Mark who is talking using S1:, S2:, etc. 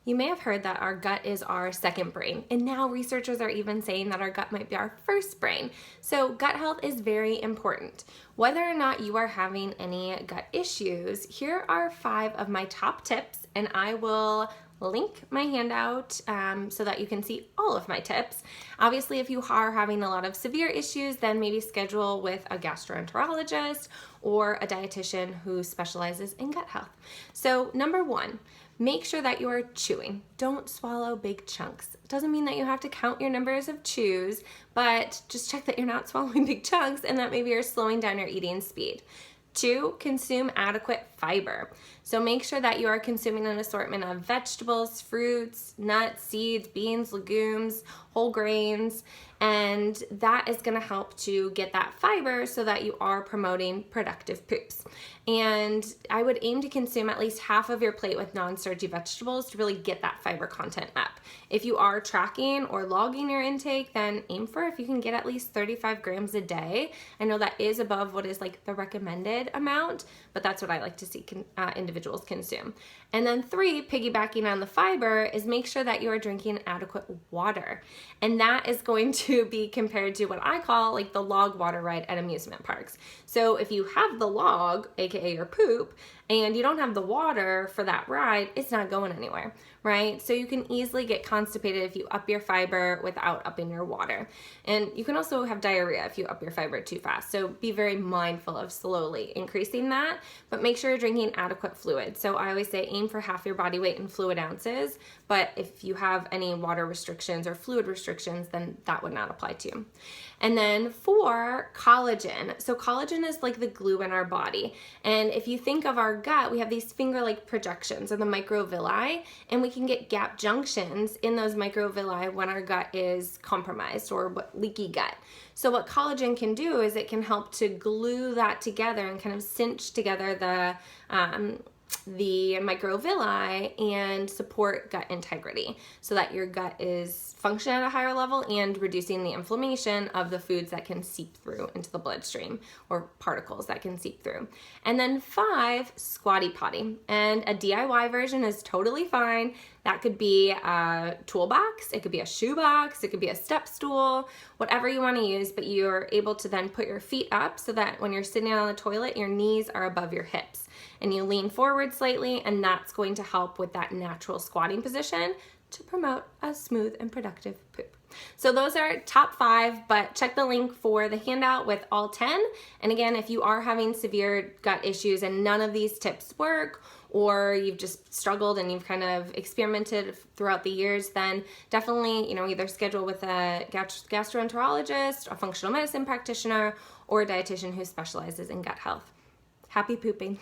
S1: You may have heard that our gut is our second brain, and now researchers are even saying that our gut might be our first brain. So gut health is very important. Whether or not you are having any gut issues, here are 5 of my top tips, and I will link my handout so that you can see all of my tips. Obviously, if you are having a lot of severe issues, then maybe schedule with a gastroenterologist or a dietitian who specializes in gut health. So number 1, make sure that you are chewing. Don't swallow big chunks. It doesn't mean that you have to count your numbers of chews, but just check that you're not swallowing big chunks and that maybe you're slowing down your eating speed. 2, consume adequate fiber. So make sure that you are consuming an assortment of vegetables, fruits, nuts, seeds, beans, legumes, whole grains, and that is going to help to get that fiber so that you are promoting productive poops. And I would aim to consume at least half of your plate with non-starchy vegetables to really get that fiber content up. If you are tracking or logging your intake, then aim for if you can get at least 35 grams a day. I know that is above what is like the recommended amount, but that's what I like to see individuals consume. And then 3, piggybacking on the fiber, is make sure that you are drinking adequate water. And that is going to be compared to what I call like the log water ride at amusement parks. So if you have the log, aka your poop, and you don't have the water for that ride, it's not going anywhere, right? So you can easily get constipated if you up your fiber without upping your water. And you can also have diarrhea if you up your fiber too fast. So be very mindful of slowly increasing that, but make sure you're drinking adequate fluid. So I always say aim for half your body weight in fluid ounces, but if you have any water restrictions or fluid restrictions, then that would not apply to you. And then 4, collagen. So collagen is like the glue in our body. And if you think of our gut, we have these finger-like projections or the microvilli, and we can get gap junctions in those microvilli when our gut is compromised or leaky gut. So what collagen can do is it can help to glue that together and kind of cinch together the microvilli and support gut integrity so that your gut is functioning at a higher level and reducing the inflammation of the foods that can seep through into the bloodstream or particles that can seep through. And then 5, Squatty Potty. And a DIY version is totally fine. That could be a toolbox, it could be a shoebox, it could be a step stool, whatever you want to use, but you're able to then put your feet up so that when you're sitting on the toilet, your knees are above your hips. And you lean forward slightly, and that's going to help with that natural squatting position to promote a smooth and productive poop. So those are top 5, but check the link for the handout with all 10. And again, if you are having severe gut issues and none of these tips work, or you've just struggled and you've kind of experimented throughout the years, then definitely, either schedule with a gastroenterologist, a functional medicine practitioner, or a dietitian who specializes in gut health. Happy pooping.